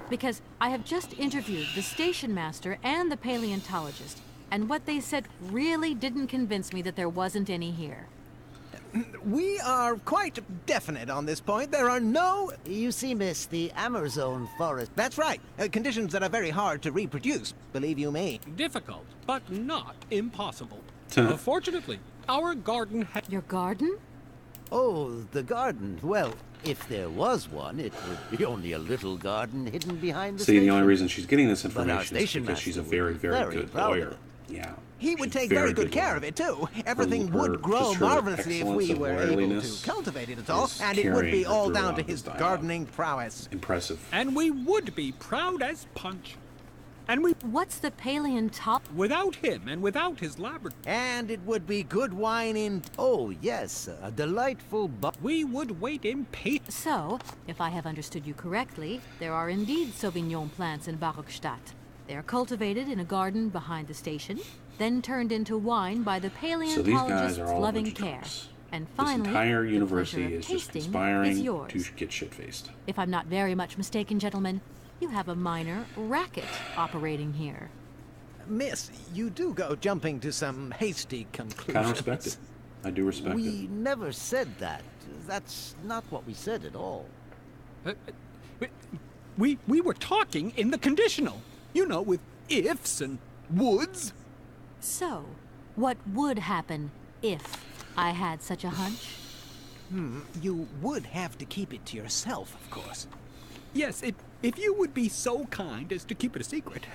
Because I have just interviewed the station master and the paleontologist, and what they said really didn't convince me that there wasn't any here. We are quite definite on this point. There are no... You see, miss, the Amazon forest... That's right. Conditions that are very hard to reproduce, believe you me. Difficult, but not impossible. Huh. Fortunately, our garden has... Your garden? Oh, the garden. Well, if there was one, it would be only a little garden hidden behind the See, station. the only reason she's getting this But our information is station because she's a master very, would be very good proud of lawyer. it. Yeah. He would she's take very good care lawyer. of it, too. Everything would grow just her marvelously if we excellence of were able to lawyerliness cultivate it at all, is and it would be carrying her all down throughout to this his dialogue. gardening prowess. Impressive. And we would be proud as punch. And we... What's the paleontologist? Without him and without his laboratory, And it would be good wine in... Oh, yes, a delightful we would wait impatiently. So, if I have understood you correctly, there are indeed Sauvignon plants in Barokstadt. They are cultivated in a garden behind the station, then turned into wine by the So paleontologist's these guys are all a loving bunch of care. drunks. And This finally, entire the university pleasure of is just tasting conspiring is yours. to get shit-faced. If I'm not very much mistaken, gentlemen, you have a minor racket operating here. Miss, you do go jumping to some hasty conclusions. Kind of respect it. I do respect it. We never said that. That's not what we said at all. We were talking in the conditional. You know, with ifs and woulds. So, what would happen if I had such a hunch? You would have to keep it to yourself, of course. Yes, if you would be so kind as to keep it a secret.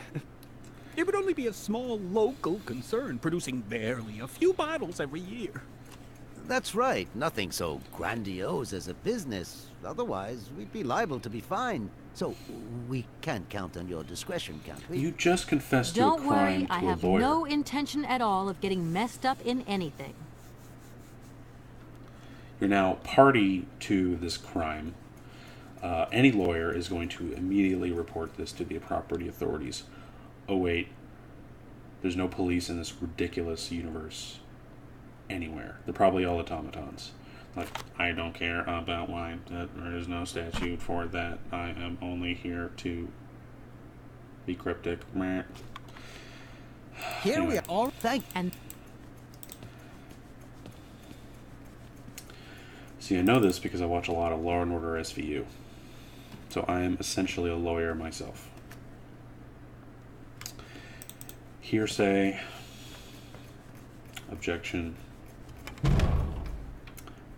It would only be a small local concern, producing barely a few bottles every year. That's right. Nothing so grandiose as a business. Otherwise, we'd be liable to be fined. So, we can't count on your discretion, can't we? You just confessed to a Don't crime worry, I to a have lawyer. no intention at all of getting messed up in anything. You're now party to this crime. Any lawyer is going to immediately report this to the property authorities. Oh wait, there's no police in this ridiculous universe anywhere. They're probably all automatons. Like, I don't care about wine. There is no statute for that. I am only here to be cryptic. Meh. Here we Anyway. are. And See, I know this because I watch a lot of Law & Order SVU. So I am essentially a lawyer myself. Hearsay. Objection.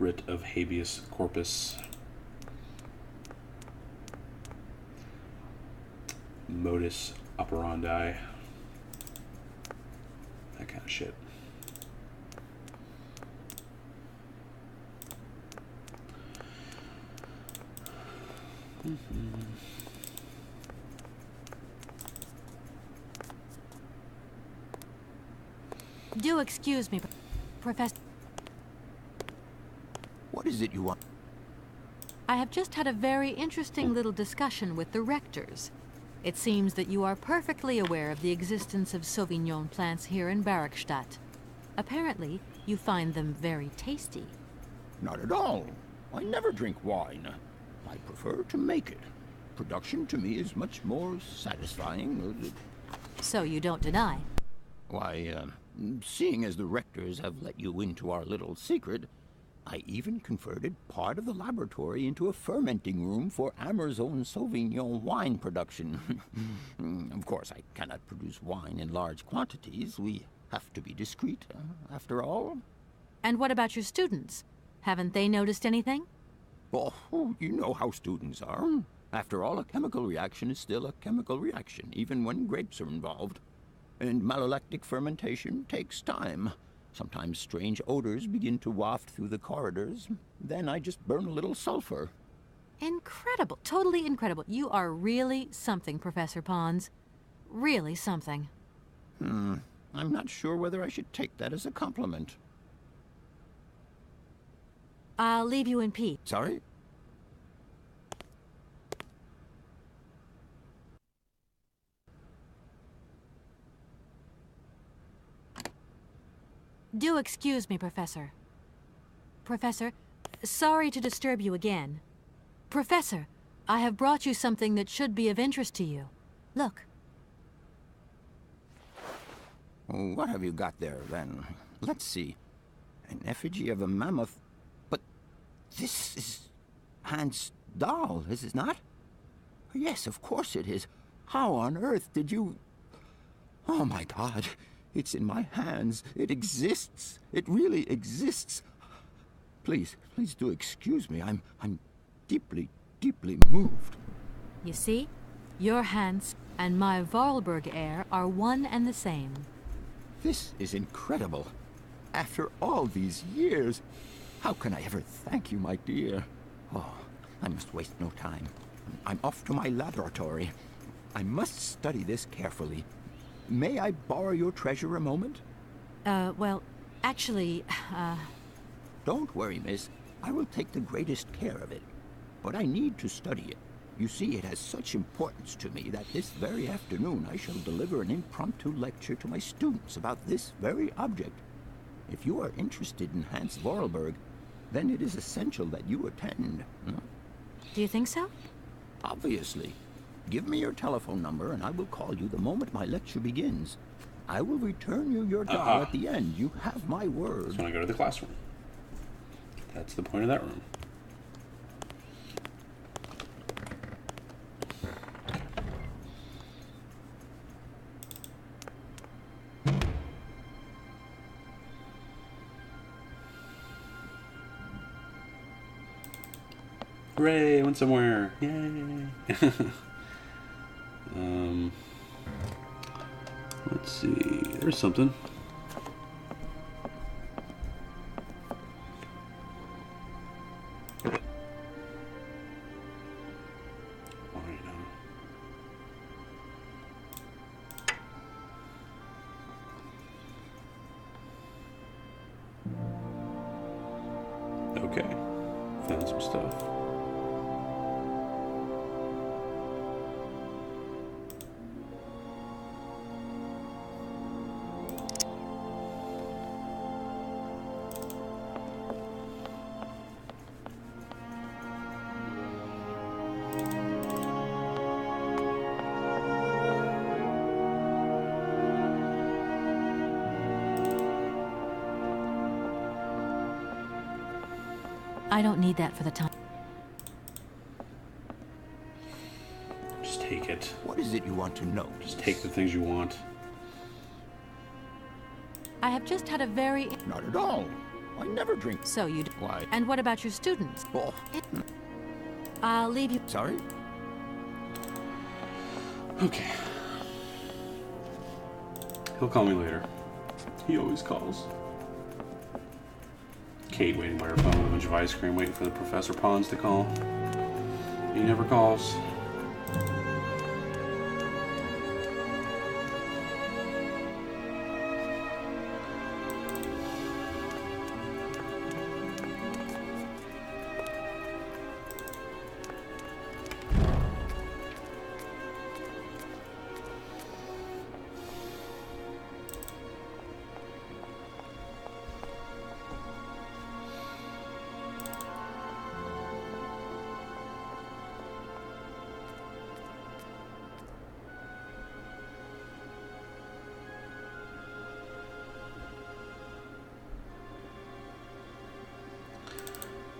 Writ of habeas corpus. Modus operandi. That kind of shit. do excuse me, Professor. What is it you want? I have just had a very interesting little discussion with the rectors. It seems that you are perfectly aware of the existence of Sauvignon plants here in Barokstadt. Apparently, you find them very tasty. Not at all. I never drink wine. I prefer to make it. Production to me is much more satisfying. So you don't deny. Why, seeing as the rectors have let you into our little secret, I even converted part of the laboratory into a fermenting room for Amazon Sauvignon wine production. Of course, I cannot produce wine in large quantities. We have to be discreet, after all. And what about your students? Haven't they noticed anything? Oh, you know how students are. After all, a chemical reaction is still a chemical reaction, even when grapes are involved. And malolactic fermentation takes time. Sometimes strange odors begin to waft through the corridors. Then I just burn a little sulfur. Incredible. Totally incredible. You are really something, Professor Pons. Really something. I'm not sure whether I should take that as a compliment. I'll leave you in peace. Sorry? Do excuse me, Professor. Professor, sorry to disturb you again. Professor, I have brought you something that should be of interest to you. Look. What have you got there, then? Let's see. An effigy of a mammoth. But this is Hans' doll, is it not? Yes, of course it is. How on earth did you... Oh, my God. It's in my hands. It exists. It really exists. Please do excuse me. I'm deeply, deeply moved. You see? Your Hans and my Vorarlberg heir are one and the same. This is incredible. After all these years, how can I ever thank you, my dear? Oh, I must waste no time. I'm off to my laboratory. I must study this carefully. May I borrow your treasure a moment? Well, actually, Don't worry, miss. I will take the greatest care of it. But I need to study it. You see, it has such importance to me that this very afternoon I shall deliver an impromptu lecture to my students about this very object. If you are interested in Hans Vorarlberg, then it is essential that you attend. do you think so? Obviously. Give me your telephone number and I will call you the moment my lecture begins. I will return you your doll at the end. You have my word. That's when I go to the classroom. That's the point of that room. Hooray, I went somewhere. Yay. Let's see. There's something. Alright, okay. Found some stuff. I don't need that for the time. Just take it. What is it you want to know? Just take the things you want. I have just had a very... Not at all. I never drink. So you do. Why? And what about your students? Oh, I'll leave you... sorry? Okay. He'll call me later. He always calls. Kate waiting by her phone with a bunch of ice cream, waiting for the Professor Pons to call. He never calls.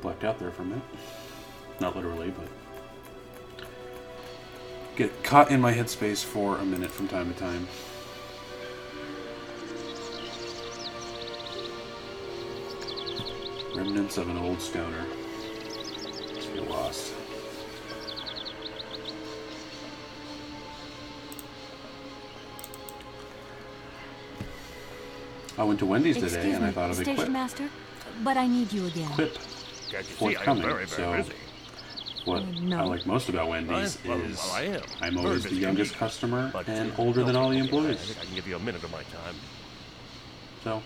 Blacked out there for a minute. Not literally, but get caught in my headspace for a minute from time to time. Remnants of an old stoner. Just feel lost. I went to Wendy's today Excuse and I me, thought of a Station quip. Master, but I need you again. Quip forthcoming. So what No. I like most about Wendy's is I am. I'm always the Very youngest busy. customer But, and older than all the I employees. think I can give you a minute of my time. So,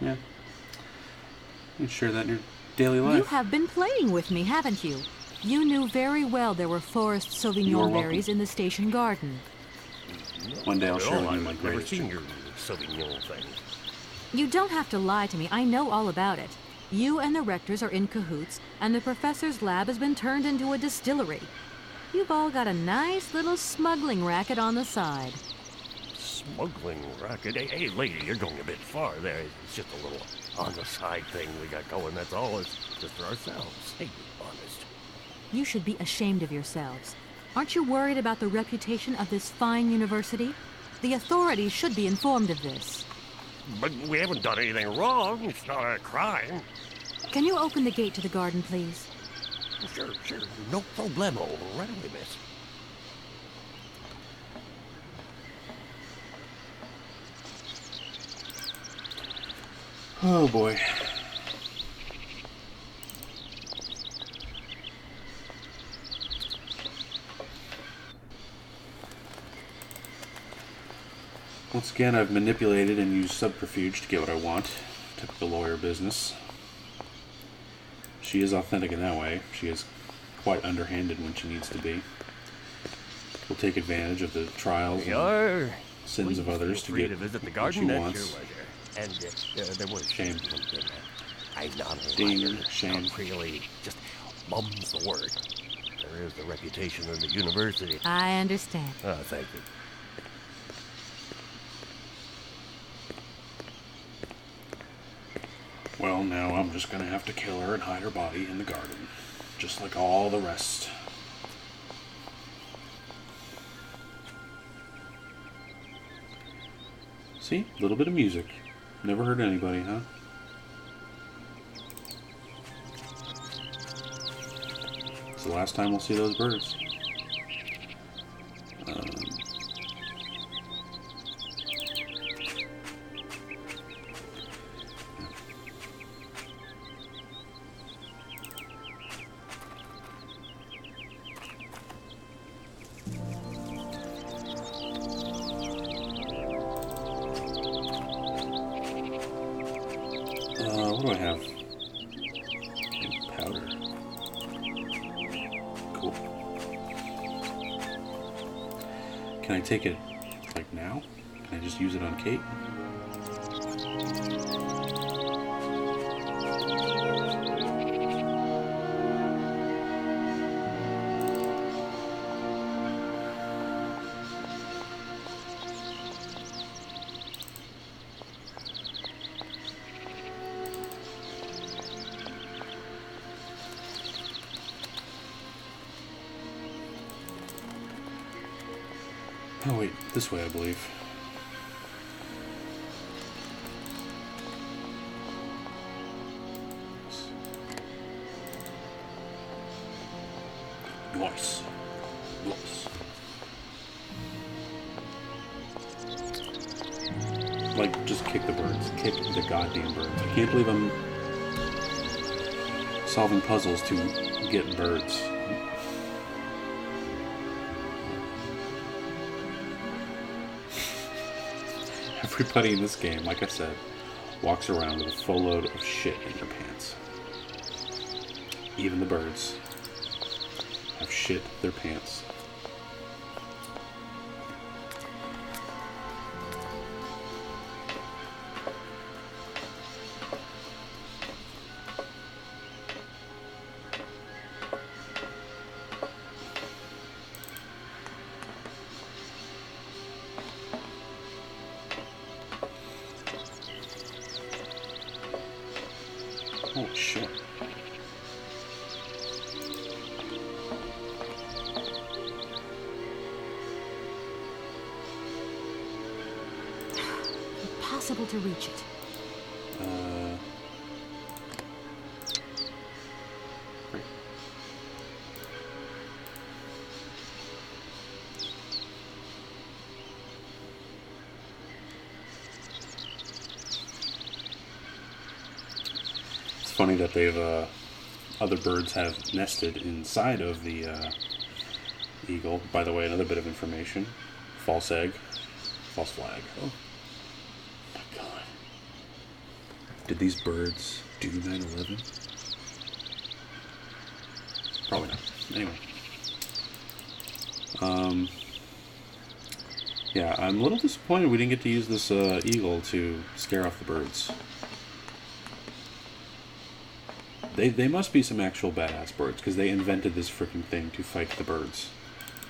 yeah. You can share that in your daily life. You have been playing with me, haven't you? You knew very well there were forest You're Sauvignon welcome. berries in the station garden. One day I'll share with you I've my never greatest seen trick. your Sauvignon thing. You don't have to lie to me. I know all about it. You and the rectors are in cahoots, and the professor's lab has been turned into a distillery. You've all got a nice little smuggling racket on the side. Smuggling racket? Hey, lady, you're going a bit far there. It's just a little on-the-side thing we got going, that's all. It's just for ourselves. Hey, be honest. You should be ashamed of yourselves. Aren't you worried about the reputation of this fine university? The authorities should be informed of this. But we haven't done anything wrong. It's not a crime. Can you open the gate to the garden, please? Sure. No problemo. Right away, miss. Oh boy. Once again, I've manipulated and used subterfuge to get what I want. Typical lawyer business. She is authentic in that way. She is quite underhanded when she needs to be. Will take advantage of the trials and sins of others to get visit the what garden. she That's wants. your pleasure. And there was Shame. I'm not a Ding, liar. shame. Not really, just mum's the word. There is the reputation of the university. I understand. Oh, thank you. Well, now I'm just gonna have to kill her and hide her body in the garden. Just like all the rest. See? A little bit of music. Never hurt anybody, huh? It's the last time we'll see those birds. What do I have? Powder. Cool. Can I take it, like, now? Can I just use it on Kate? Oh wait, this way I believe. Nice. Nice. Like, just kick the birds. Kick the goddamn birds. I can't believe I'm solving puzzles to get birds. Everybody in this game, like I said, walks around with a full load of shit in their pants. Even the birds have shit their pants. Oh shit. Impossible to reach it. Great. It's funny that they've, other birds have nested inside of the, eagle. By the way, another bit of information. False egg. False flag. Oh my god. Did these birds do 9/11? Probably not. Anyway. Yeah, I'm a little disappointed we didn't get to use this, eagle to scare off the birds. They must be some actual badass birds, because they invented this freaking thing to fight the birds.